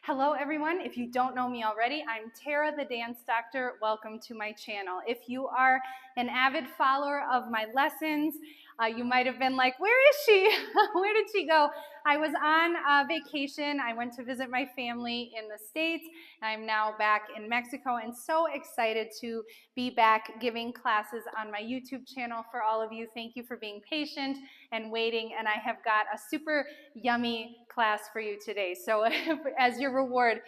Hello everyone, if you don't know me already, I'm Tara the Dance Doctor. Welcome to my channel. If you are an avid follower of my lessons, you might have been like, where is she? Where did she go? I was on vacation. I went to visit my family in the States. I'm now back in Mexico and so excited to be back giving classes on my YouTube channel for all of you. Thank you for being patient and waiting, and I have got a super yummy class for you today. So as your reward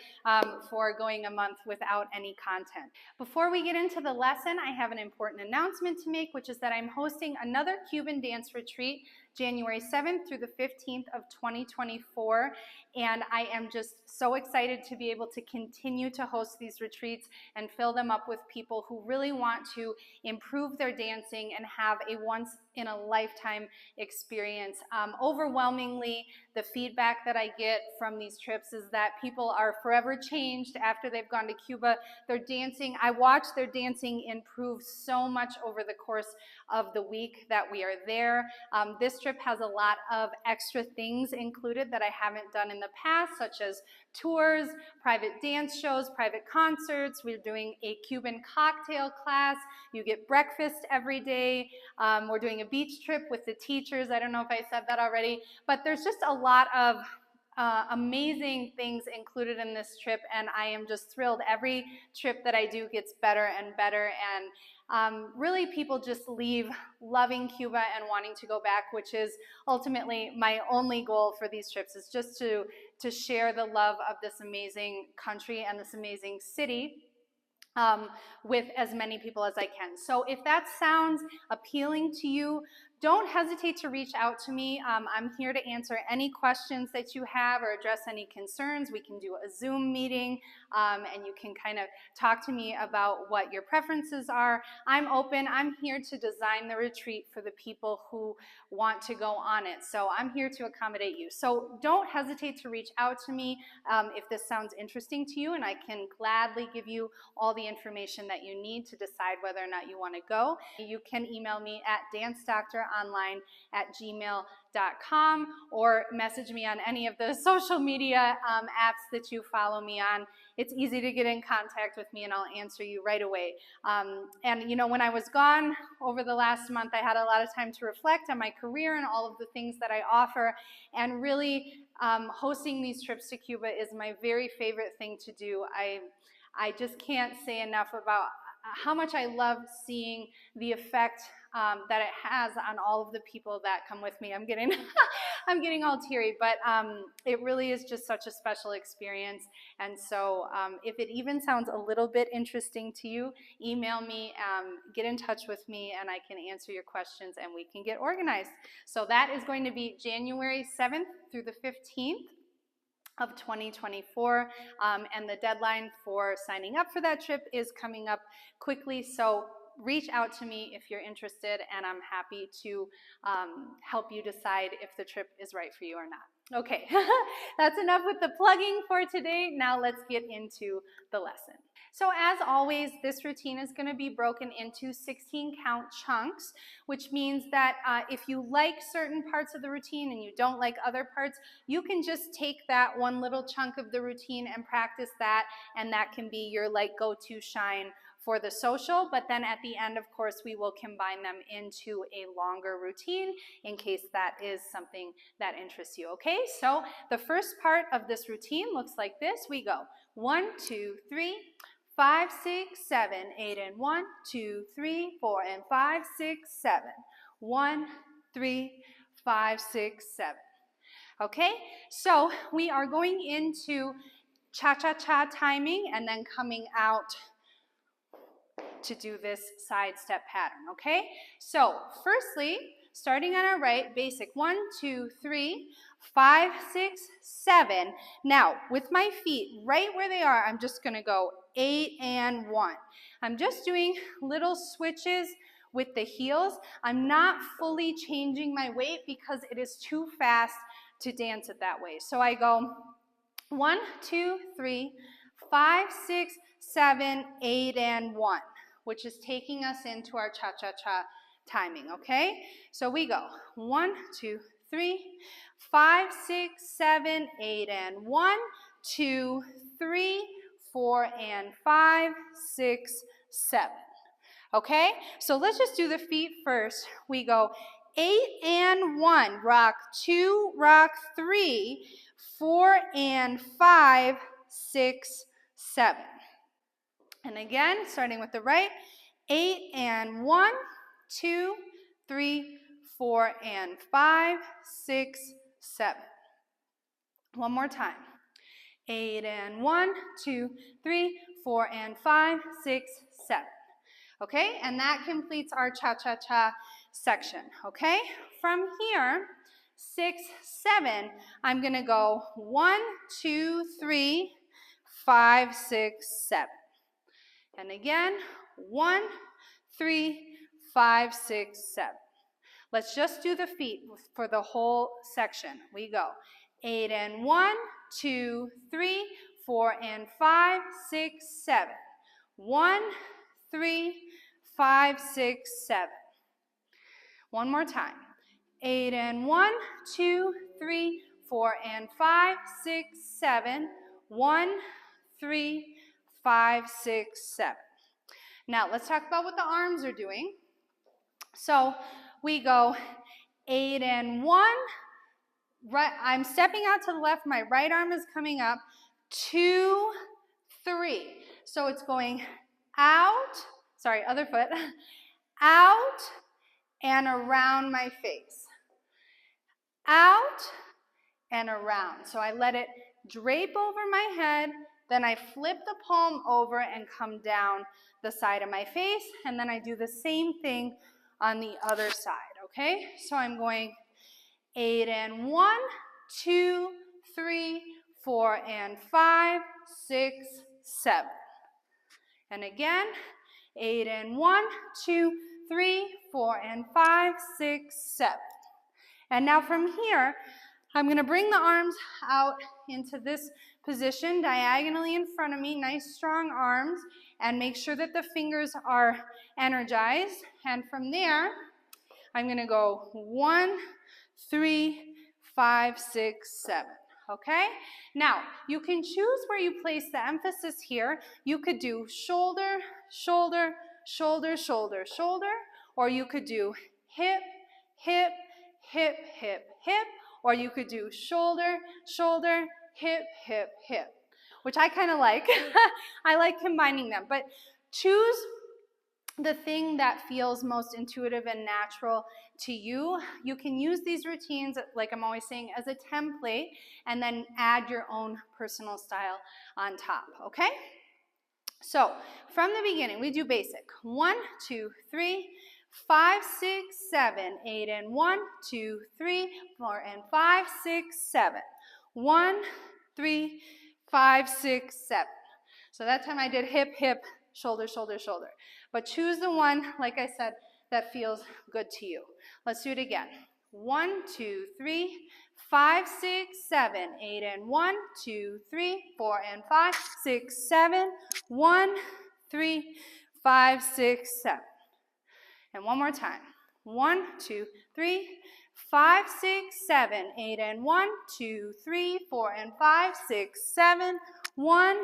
for going a month without any content. Before we get into the lesson, I have an important announcement to make, which is that I'm hosting another Cuban dance retreat January 7th through the 15th of 2024, and I am just so excited to be able to continue to host these retreats and fill them up with people who really want to improve their dancing and have a once-in-a-lifetime experience. Overwhelmingly, the feedback that I get from these trips is that people are forever changed after they've gone to Cuba. Their dancing, I watch their dancing improve so much over the course of the week that we are there. This trip has a lot of extra things included that I haven't done in the past, such as tours, private dance shows, private concerts. We're doing a Cuban cocktail class. You get breakfast every day. We're doing a beach trip with the teachers. I don't know if I said that already, but there's just a lot of amazing things included in this trip, and I am just thrilled. Every trip that I do gets better and better, and really people just leave loving Cuba and wanting to go back, which is ultimately my only goal for these trips, is just to share the love of this amazing country and this amazing city with as many people as I can. So if that sounds appealing to you, don't hesitate to reach out to me. I'm here to answer any questions that you have or address any concerns. We can do a Zoom meeting, and you can kind of talk to me about what your preferences are. I'm open. I'm here to design the retreat for the people who want to go on it. So I'm here to accommodate you. So don't hesitate to reach out to me if this sounds interesting to you, and I can gladly give you all the information that you need to decide whether or not you want to go. You can email me at dancedoctoronline@gmail.com or message me on any of the social media apps that you follow me on. It's easy to get in contact with me and I'll answer you right away. And you know, when I was gone over the last month, I had a lot of time to reflect on my career and all of the things that I offer, and really hosting these trips to Cuba is my very favorite thing to do. I just can't say enough about how much I love seeing the effect that it has on all of the people that come with me. I'm getting I'm getting all teary, but it really is just such a special experience. And so if it even sounds a little bit interesting to you, email me, get in touch with me, and I can answer your questions and we can get organized. So that is going to be January 7th through the 15th. Of 2024, and the deadline for signing up for that trip is coming up quickly, so reach out to me if you're interested, and I'm happy to help you decide if the trip is right for you or not. Okay, that's enough with the plugging for today. Now let's get into the lesson. So as always, this routine is going to be broken into 16-count chunks, which means that if you like certain parts of the routine and you don't like other parts, you can just take that one little chunk of the routine and practice that, and that can be your like go-to shine for the social. But then at the end, of course, we will combine them into a longer routine in case that is something that interests you. Okay, so the first part of this routine looks like this. We go 1, 2, 3, 5, 6, 7, 8, and 1, 2, 3, 4, and 5, 6, 7. 1, 3, 5, 6, 7. Okay, so we are going into cha-cha-cha timing and then coming out to do this side step pattern. Okay, so firstly, starting on our right, basic 1, 2, 3, 5, 6, 7. Now, with my feet right where they are, I'm just going to go 8 and 1. I'm just doing little switches with the heels. I'm not fully changing my weight because it is too fast to dance it that way. So I go 1, 2, 3, 5, 6, 7, 8, and 1, which is taking us into our cha-cha-cha timing, okay? So we go 1, 2, 3, 5, 6, 7, 8, and 1, 2, 3, 4, and 5, 6, 7. Okay, so let's just do the feet first. We go 8 and 1, rock 2, rock 3, 4 and 5, 6, 7. And again, starting with the right, 8 and 1, 2, 3, 4 and 5, 6, 7. One more time. 8 and 1, 2, 3, 4 and 5, 6, 7. Okay, and that completes our cha-cha-cha section. Okay, from here, 6, 7, I'm going to go 1, 2, 3, 5, 6, 7. And again, 1, 3, 5, 6, 7. Let's just do the feet for the whole section. We go 8 and 1, 2, 3, 4 and 5, 6, 7. 1, 3, 5, 6, 7. One more time. 8 and 1, 2, 3, 4 and 5, 6, 7. 1, 3, 5, 6, 7. Now let's talk about what the arms are doing. So we go 8 and 1. Right, I'm stepping out to the left. My right arm is coming up. 2, 3. So it's going out, sorry, other foot, out and around my face. Out and around. So I let it drape over my head, then I flip the palm over and come down the side of my face, and then I do the same thing on the other side, okay? So I'm going 8 and 1, 2, 3, 4 and 5, 6, 7. And again, 8 and 1, 2, 3, 4 and 5, 6, 7. And now from here, I'm going to bring the arms out into this position diagonally in front of me, nice strong arms, and make sure that the fingers are energized. And from there, I'm going to go 1, 3, 5, 6, 7. Okay? Now, you can choose where you place the emphasis here. You could do shoulder, shoulder, shoulder, shoulder, shoulder, or you could do hip, hip, hip, hip, hip, or you could do shoulder, shoulder, hip, hip, hip, which I kind of like. I like combining them, but choose the thing that feels most intuitive and natural to you. You can use these routines, like I'm always saying, as a template, and then add your own personal style on top, okay? So from the beginning, we do basic. 1, 2, 3, 5, 6, 7, 8 and 1, 2, 3, 4 and 5, 6, 7. 1, 3, 5, 6, 7. So that time I did hip, hip, shoulder, shoulder, shoulder. But choose the one, like I said, that feels good to you. Let's do it again. 1, 2, 3, 5, 6, 7, 8 and 1, 2, 3, 4 and 5, 6, 7. 1, 3, 5, 6, 7. And one more time. 1, 2, 3, 5, 6, 7, 8 and 1, 2, 3, 4 and 5, 6, 7. 1,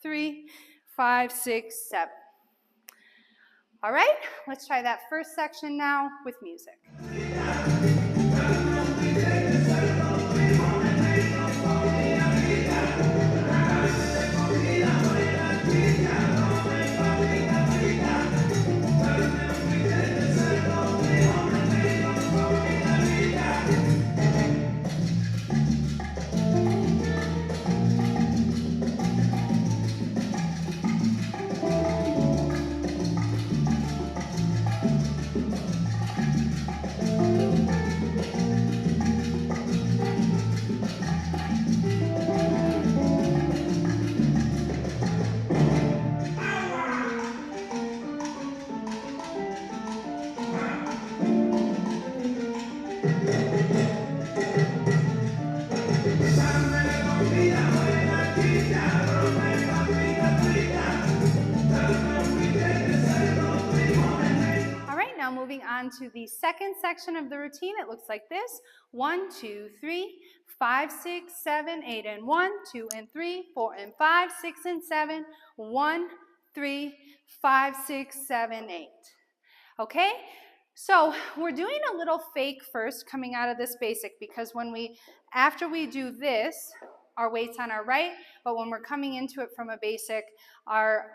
3, 5, 6, 7. All right, let's try that first section now with music. To the second section of the routine, it looks like this. 1, 2, 3, 5, 6, 7, 8, and 1, 2, and 3, 4, and 5, 6, and 7, 1, 3, 5, 6, 7, 8. Okay? So we're doing a little fake first coming out of this basic, because after we do this, our weight's on our right, but when we're coming into it from a basic, our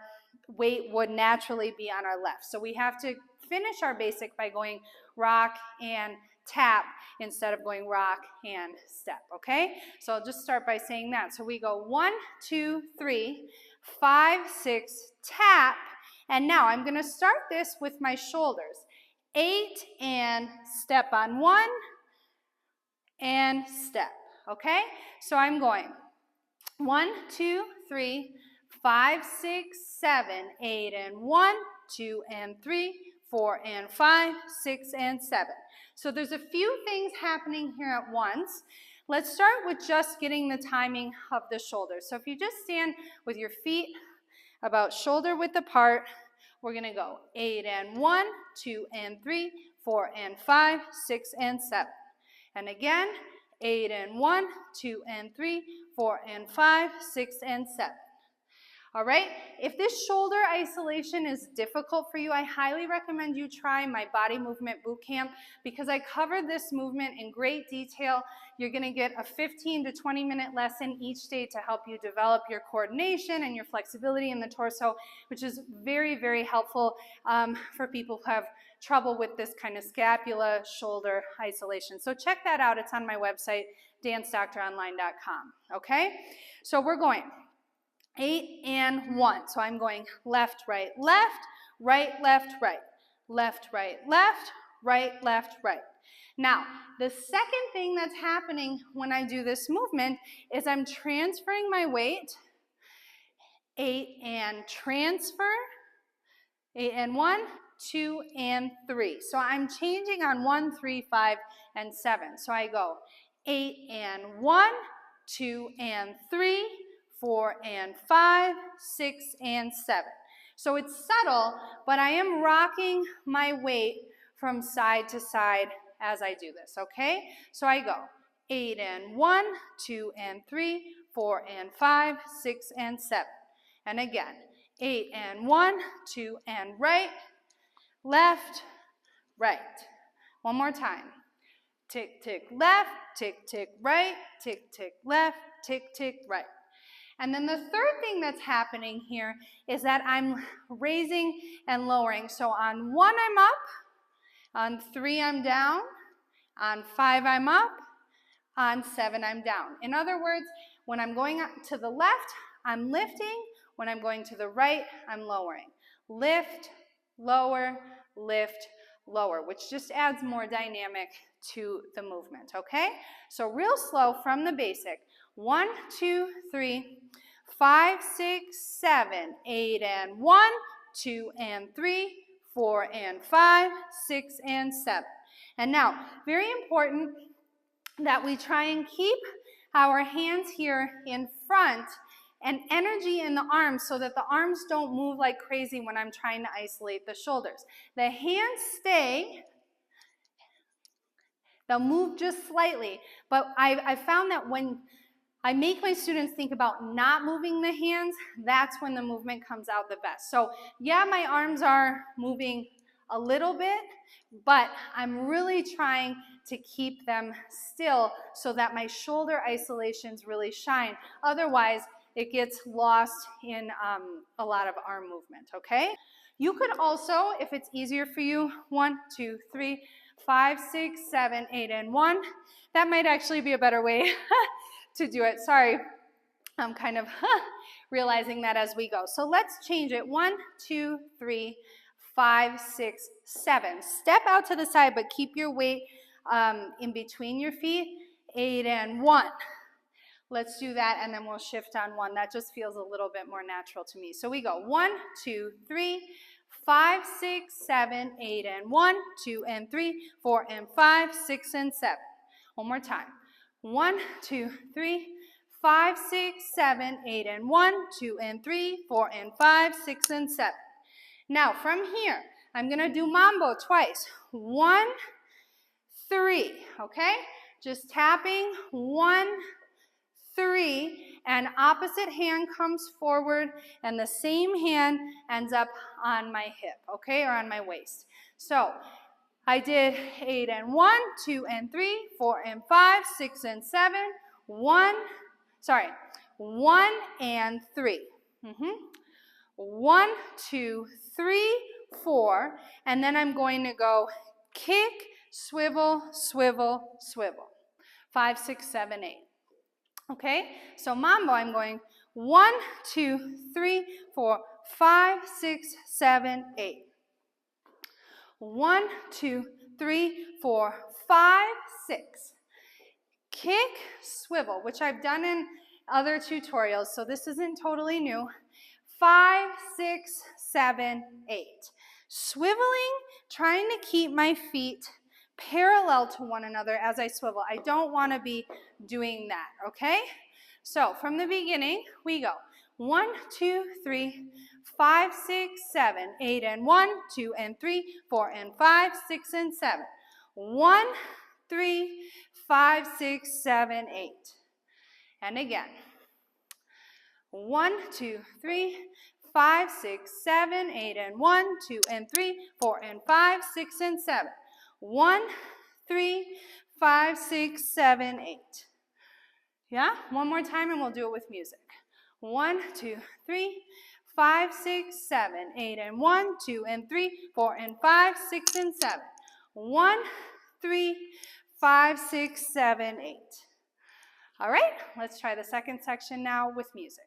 weight would naturally be on our left. So we have to finish our basic by going rock and tap instead of going rock and step, okay? So I'll just start by saying that. So we go 1, 2, 3, 5, 6, tap, and now I'm going to start this with my shoulders. 8 and step on 1 and step, okay? So I'm going 1, 2, 3, 5, 6, 7, 8, and 1, 2, and 3, 4, and 5, 6, and 7. So there's a few things happening here at once. Let's start with just getting the timing of the shoulders. So if you just stand with your feet about shoulder width apart, we're going to go 8 and 1, 2 and 3, 4 and 5, 6 and 7. And again, 8 and 1, 2 and 3, 4 and 5, 6 and 7. All right, if this shoulder isolation is difficult for you, I highly recommend you try my body movement boot camp, because I cover this movement in great detail. You're going to get a 15 to 20 minute lesson each day to help you develop your coordination and your flexibility in the torso, which is very, very helpful for people who have trouble with this kind of scapula shoulder isolation. So check that out. It's on my website, dancedoctoronline.com. Okay, so we're going 8 and 1. So I'm going left, right, left, right, left, right, left, right, left, right, left, right. Now, the second thing that's happening when I do this movement is I'm transferring my weight. 8 and transfer. 8 and 1, 2 and 3. So I'm changing on 1, 3, 5, and 7. So I go 8 and 1, 2 and 3, 4 and 5, 6 and 7. So it's subtle, but I am rocking my weight from side to side as I do this, okay? So I go 8 and 1, 2 and 3, 4 and 5, 6 and 7. And again, 8 and 1, 2 and right, left, right. One more time. Tick, tick, left, tick, tick, right, tick, tick, left, tick, tick, right. And then the third thing that's happening here is that I'm raising and lowering. So on 1, I'm up. On 3, I'm down. On 5, I'm up. On 7, I'm down. In other words, when I'm going to the left, I'm lifting. When I'm going to the right, I'm lowering. Lift, lower, which just adds more dynamic to the movement, okay? So real slow from the basic. 1, 2, 3, 5, 6, 7, 8 and 1, 2 and 3, 4 and 5, 6 and 7. And now, very important that we try and keep our hands here in front and energy in the arms so that the arms don't move like crazy when I'm trying to isolate the shoulders. The hands stay. They'll move just slightly, but I found that when I make my students think about not moving the hands, that's when the movement comes out the best. So yeah, my arms are moving a little bit, but I'm really trying to keep them still so that my shoulder isolations really shine. Otherwise, it gets lost in a lot of arm movement, okay? You could also, if it's easier for you, 1, 2, 3, 5, 6, 7, 8, and 1. That might actually be a better way to do it. Sorry, I'm kind of realizing that as we go. So let's change it. 1, 2, 3, 5, 6, 7. Step out to the side, but keep your weight in between your feet. 8 and 1. Let's do that, and then we'll shift on 1. That just feels a little bit more natural to me. So we go 1, 2, 3, 5, 6, 7, 8, and 1, 2, and 3, 4, and 5, 6, and 7. One more time. 1, 2, 3, 5, 6, 7, 8, and 1, 2, and 3, 4, and 5, 6, and 7. Now, from here, I'm going to do mambo twice. 1, 3, okay? Just tapping, 1, 3, and opposite hand comes forward, and the same hand ends up on my hip, okay, or on my waist. So I did 8 and 1, 2 and 3, 4 and 5, 6 and 7, 1 and 3. 1, 2, 3, 4, and then I'm going to go kick, swivel, swivel, swivel. 5, 6, 7, 8. Okay, so mambo, I'm going 1, 2, 3, 4, 5, 6, 7, 8. 1, 2, 3, 4, 5, 6. Kick, swivel, which I've done in other tutorials, so this isn't totally new. 5, 6, 7, 8. Swiveling, trying to keep my feet parallel to one another as I swivel. I don't want to be doing that, okay? So from the beginning, we go 1, 2, 3, 5, 6, 7, 8 and 1, 2 and 3, 4 and 5, 6 and 7. 1, 3, 5, 6, 7, 8. And again. 1, 2, 3, 5, 6, 7, 8 and 1, 2 and 3, 4 and 5, 6 and 7. 1, 3, 5, 6, 7, 8. Yeah? One more time and we'll do it with music. 1, 2, 3, 5, 6, 7, 8 and 1, 2 and 3, 4 and 5, 6 and 7. 1, 3, 5, 6, 7, 8. All right, let's try the second section now with music.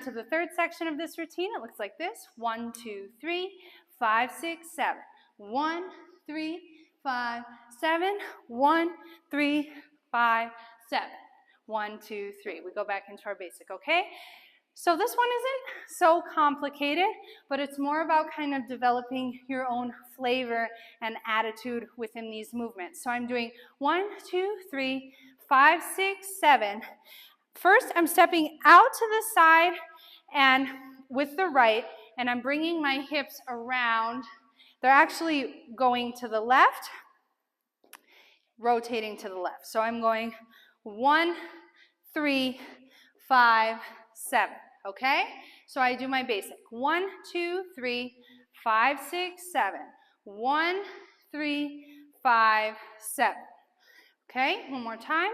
To the third section of this routine, it looks like this. 1, 2, 3, 5, 6, 7. 1, 3, 5, 7. 1, 3, 5, 7. 1, 2, 3. We go back into our basic, okay? So this one isn't so complicated, but it's more about kind of developing your own flavor and attitude within these movements. So I'm doing 1, 2, 3, 5, 6, 7. First, I'm stepping out to the side and with the right, and I'm bringing my hips around. They're actually going to the left, rotating to the left. So I'm going 1, 3, 5, 7, okay? So I do my basic. 1, 2, 3, 5, 6, 7. 1, 3, 5, 7. Okay, one more time.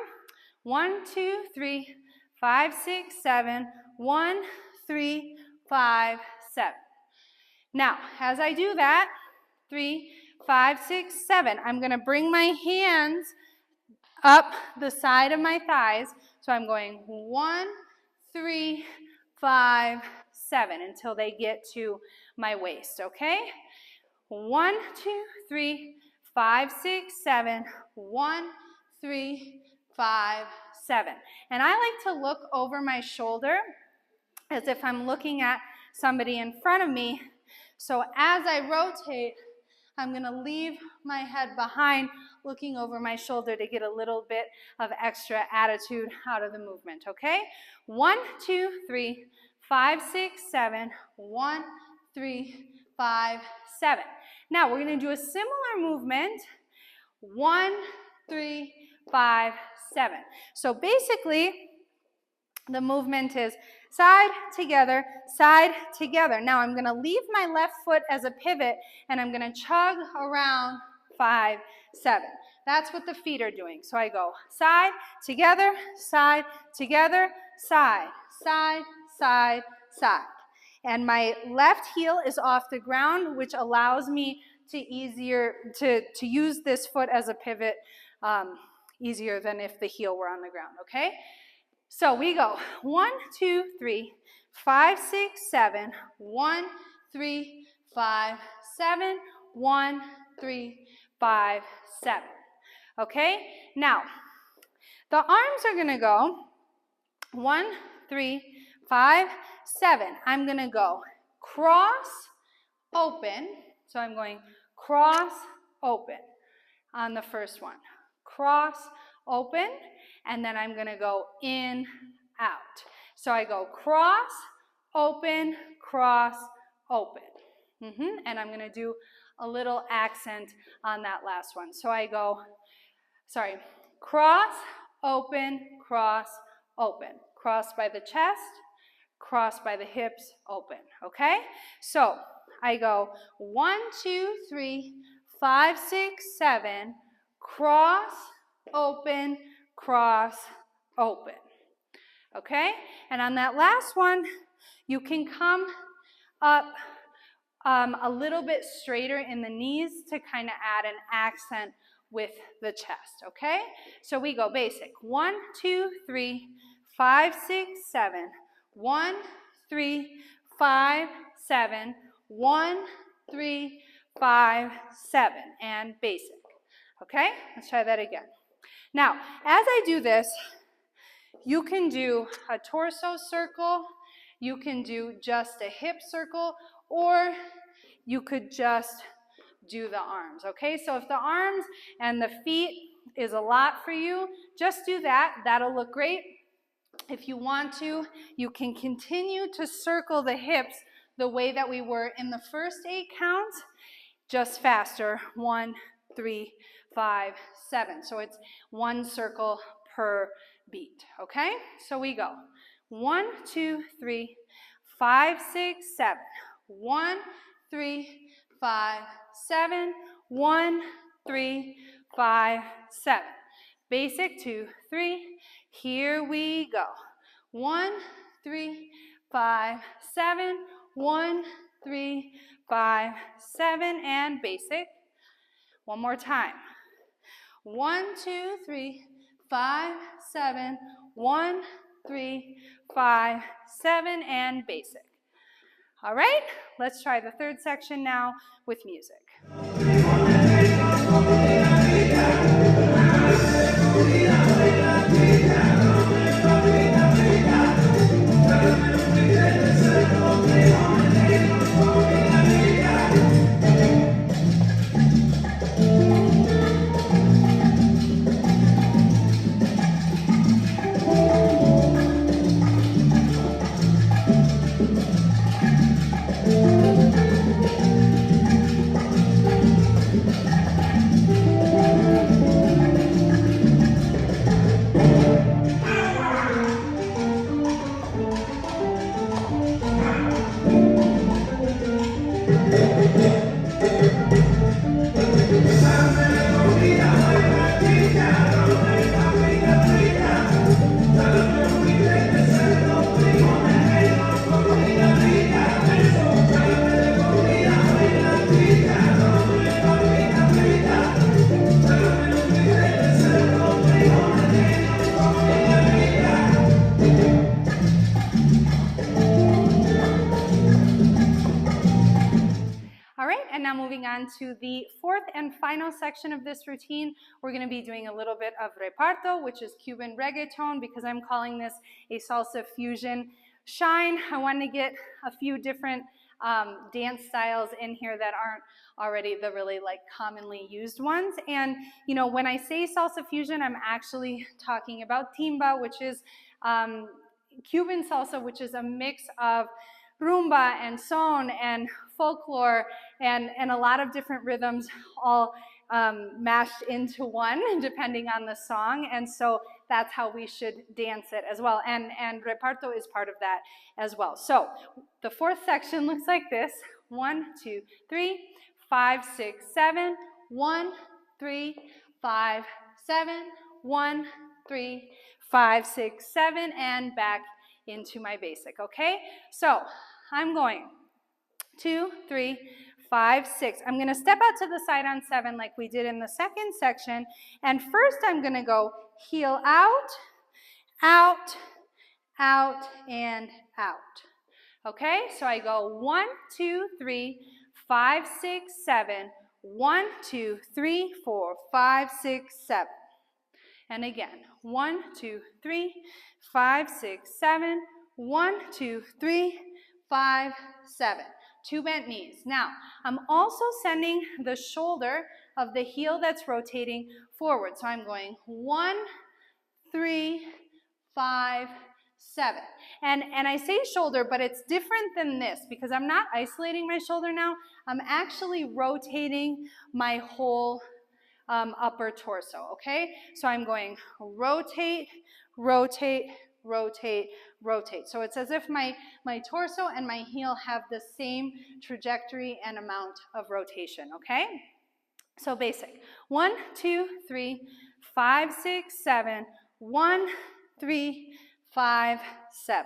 1, 2, 3, 5, 6, 7. 1, 3, 5, 7. Now, as I do that, 3, 5, 6, 7, I'm going to bring my hands up the side of my thighs. So I'm going 1, 3, 5, 7 until they get to my waist, okay? 1, 2, 3, 5, 6, 7. 1, 3, 5, 7. And I like to look over my shoulder as if I'm looking at somebody in front of me. So as I rotate, I'm going to leave my head behind, looking over my shoulder to get a little bit of extra attitude out of the movement, okay? 1, 2, 3, 5, 6, 7. 1, 3, 5, 7. Now we're going to do a similar movement. 1, 3, 5, 7. So basically, the movement is side, together, side, together. Now I'm going to leave my left foot as a pivot, and I'm going to chug around 5, 7. That's what the feet are doing. So I go side, together, side, together, side, side, side, side. And my left heel is off the ground, which allows me to use this foot as a pivot easier than if the heel were on the ground, okay? So we go 1, 2, 3, 5, 6, 7, 1, 3, 5, 7, 1, 3, 5, 7. Okay? Now, the arms are going to go 1, 3, 5, 7. I'm going to go cross, open. So I'm going cross, open on the first one. Cross, open, and then I'm going to go in, out. So I go cross, open, cross, open. And I'm going to do a little accent on that last one. So I go, cross, open, cross, open. Cross by the chest, cross by the hips, open. Okay? So I go 1, 2, 3, 5, 6, 7, cross, open, cross, open. Okay? And on that last one, you can come up a little bit straighter in the knees to kind of add an accent with the chest. Okay? So we go basic. 1, 2, 3, 5, 6, 7. 1, 3, 5, 7. 1, 3, 5, 7. And basic. Okay? Let's try that again. Now, as I do this, you can do a torso circle, you can do just a hip circle, or you could just do the arms, okay? So if the arms and the feet is a lot for you, just do that. That'll look great. If you want to, you can continue to circle the hips the way that we were in the first 8 counts, just faster. 1, 3, 5, 7. So it's 1 circle per beat, okay? So we go 1, 2, 3, 5, 6, 7. 1, 3, 5, 7. 1, 3, 5, 7. Basic 2, 3. Here we go. 1, 3, 5, 7. 1, 3, 5, 7. And basic. One more time. 1, 2, 3, 5, 7. 1, 3, 5, 7. And basic. All right, let's try the third section now with music. To the fourth and final section of this routine, we're going to be doing a little bit of reparto, which is Cuban reggaeton, because I'm calling this a salsa fusion shine. I want to get a few different dance styles in here that aren't already the really commonly used ones. And when I say salsa fusion, I'm actually talking about timba, which is Cuban salsa, which is a mix of rumba and son and folklore and a lot of different rhythms all mashed into one depending on the song. And so that's how we should dance it as well. And reparto is part of that as well. So the fourth section looks like this. 1, 2, 3, 5, 6, 7. 1, 3, 5, 7, 1, 3, 5, 6, 7, and back into my basic, okay? So I'm going 2, 3, 5, 6. I'm going to step out to the side on 7 like we did in the second section. And first I'm going to go heel out, out, out, and out. Okay, so I go 1, 2, 3, 5, 6, 7. 1, 2, 3, 4, 5, 6, 7. And again, 1, 2, 3, 5, 6, 7. 1, 2, 3, 5, 7. 2 bent knees. Now, I'm also sending the shoulder of the heel that's rotating forward. So I'm going 1, 3, 5, 7. And I say shoulder, but it's different than this because I'm not isolating my shoulder now. I'm actually rotating my whole upper torso, okay? So I'm going rotate, rotate, rotate, rotate. So it's as if my torso and my heel have the same trajectory and amount of rotation, okay? So basic. 1, 2, 3, 5, 6, 7. 1, 3, 5, 7.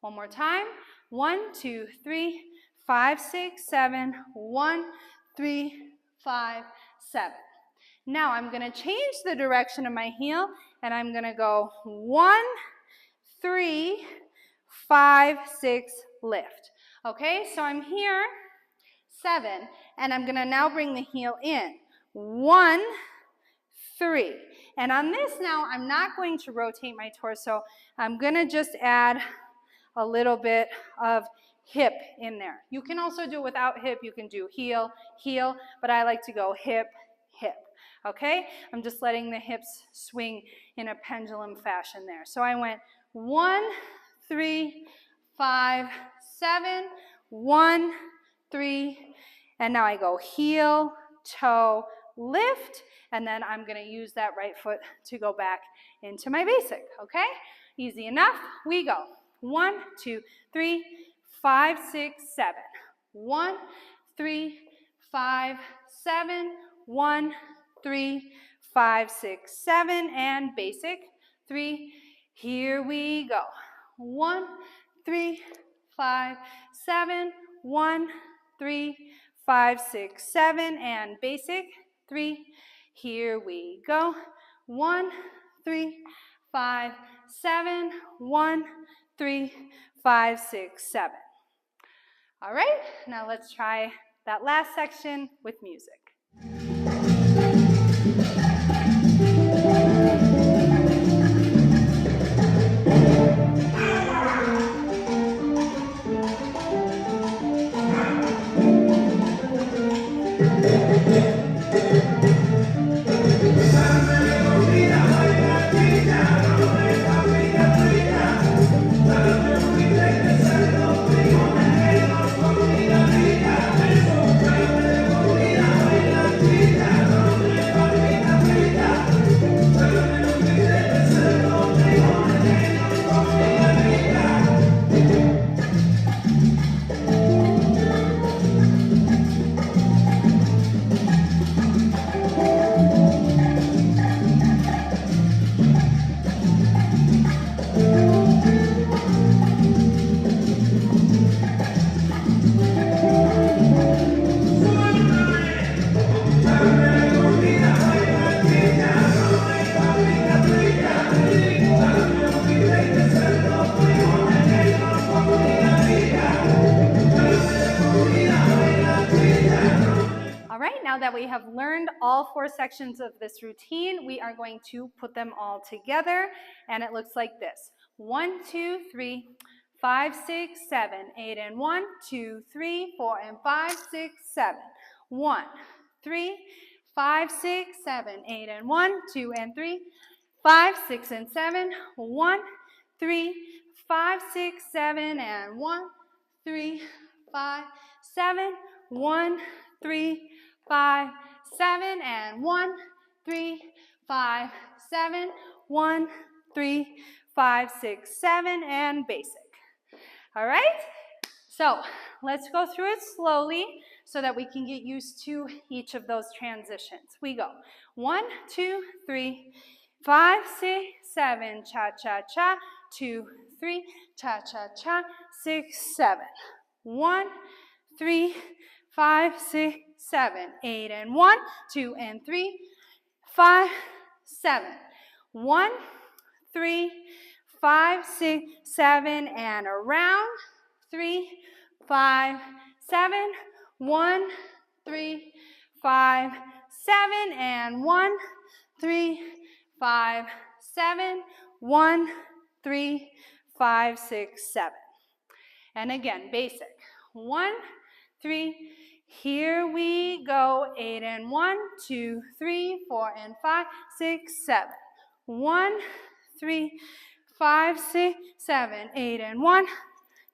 One more time. 1, 2, 3, 5, 6, 7. 1, 3, 5, 7. Now I'm going to change the direction of my heel, and I'm going to go 1, 3, 5, 6, lift. Okay, so I'm here, 7, and I'm going to now bring the heel in. 1, 3. And on this now, I'm not going to rotate my torso. I'm going to just add a little bit of hip in there. You can also do it without hip. You can do heel, heel, but I like to go hip, hip. Okay? I'm just letting the hips swing in a pendulum fashion there. So I went 1, 3, 5, 7, 1, 3, and now I go heel, toe, lift, and then I'm going to use that right foot to go back into my basic, okay? Easy enough. We go 1, 2, 3, 5, 6, 7. 1, 3, 5, 7. 1, 3, 5, 6, 7, and basic. 3. Here we go. 1, 3, 5, 7. 1, 3, 5, 6, 7, and basic. 3. Here we go. 1, 3, 5, 7. 1, 3, 5, 6, 7. All right, now let's try that last section with music. That we have learned all 4 sections of this routine, we are going to put them all together, and it looks like this. 1, 2, 3, 5, 6, 7, 8, and 1, 2, 3, 4, and 5, 6, 7. 1, 3, 5, 6, 7, 8, and 1, 2, and 3, 5, 6, and 7. 1, 3, 5, 6, 7, and 1, 3, 5, 7. 1, 3, 5, 7, and 1, 3, 5, 7, 1, 3, 5, 6, 7, and basic. All right? So let's go through it slowly so that we can get used to each of those transitions. We go 1, 2, 3, 5, 6, 7, cha-cha-cha, 2, 3, cha-cha-cha, 6, 7. 1, 3, 5, 6, 7, 8, and 1, 2, and 3, 5, 7. 1, 3, 5, 6, 7, and around. 3, 5, 7. 1, 3, 5, 7, and 1, 3, 5, 7. 1, 3, 5, 6, 7. And again, basic. 1, 3, here we go. 8 and 1, 2, 3, 4 and 5, 6, 7. 1, 3, 5, 6, 7, 8 and 1,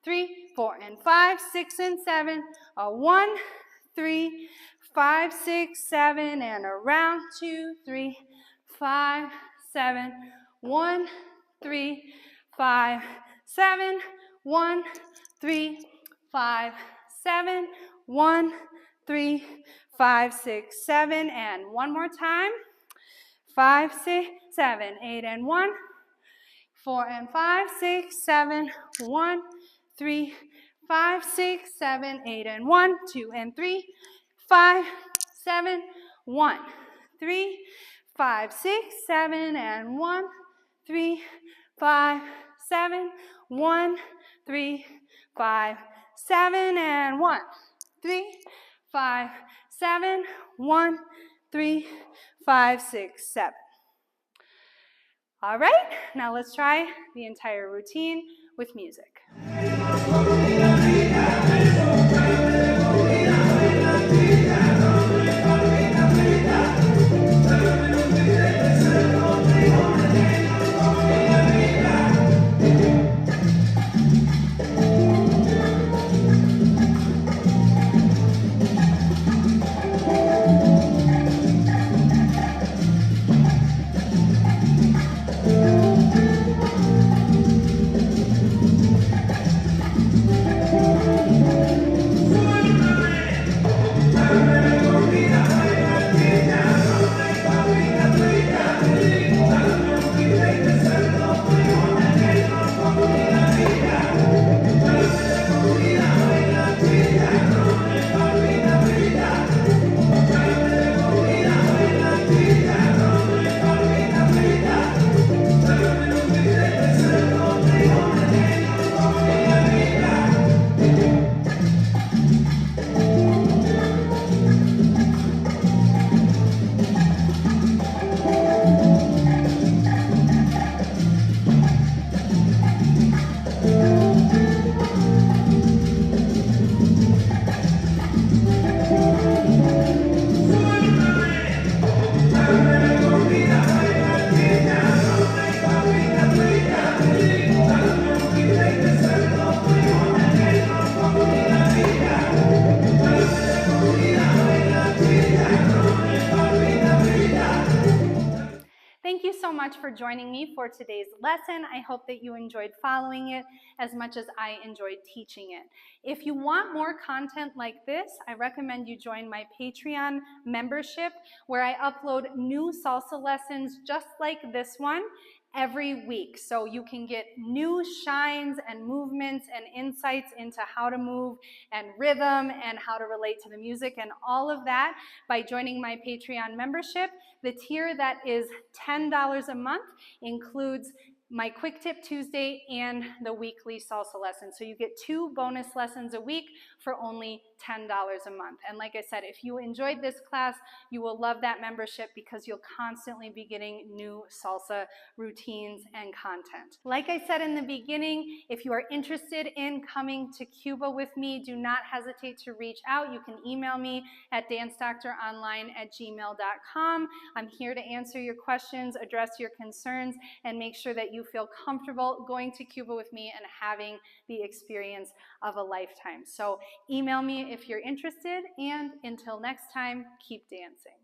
3, 4 and 5, 6 and 7. 1, 3, 5, 6, 7, and around. 2, 3, 5, 7. 1, 3, 5, 7. 1, 3, 5, 7. 1, 3, 5, 6, 7. And one more time. 5, 6, 7, 8 and 1. 4 and 5, 6, 7. 1, 3, 5, 6, 7, 8 and 1. 2 and 3, 5, 7. 1, 3, 5, 6, 7, and 1, 3, 5, 7. 1, 3, 5, 7, and 1, 3, 5, 7. 1, 3, 5, 6, 7. All right, now let's try the entire routine with music. Thank you so much for joining me for today's lesson. I hope that you enjoyed following it as much as I enjoyed teaching it. If you want more content like this, I recommend you join my Patreon membership, where I upload new salsa lessons just like this one every week. So you can get new shines and movements and insights into how to move and rhythm and how to relate to the music and all of that by joining my Patreon membership. The tier that is $10 a month includes my Quick Tip Tuesday and the weekly salsa lesson. So you get 2 bonus lessons a week for only $10 a month. And like I said, if you enjoyed this class, you will love that membership because you'll constantly be getting new salsa routines and content. Like I said in the beginning, if you are interested in coming to Cuba with me, do not hesitate to reach out. You can email me at dancedoctoronline@gmail.com. I'm here to answer your questions, address your concerns, and make sure that you feel comfortable going to Cuba with me and having the experience of a lifetime. So email me if you're interested, and until next time, keep dancing.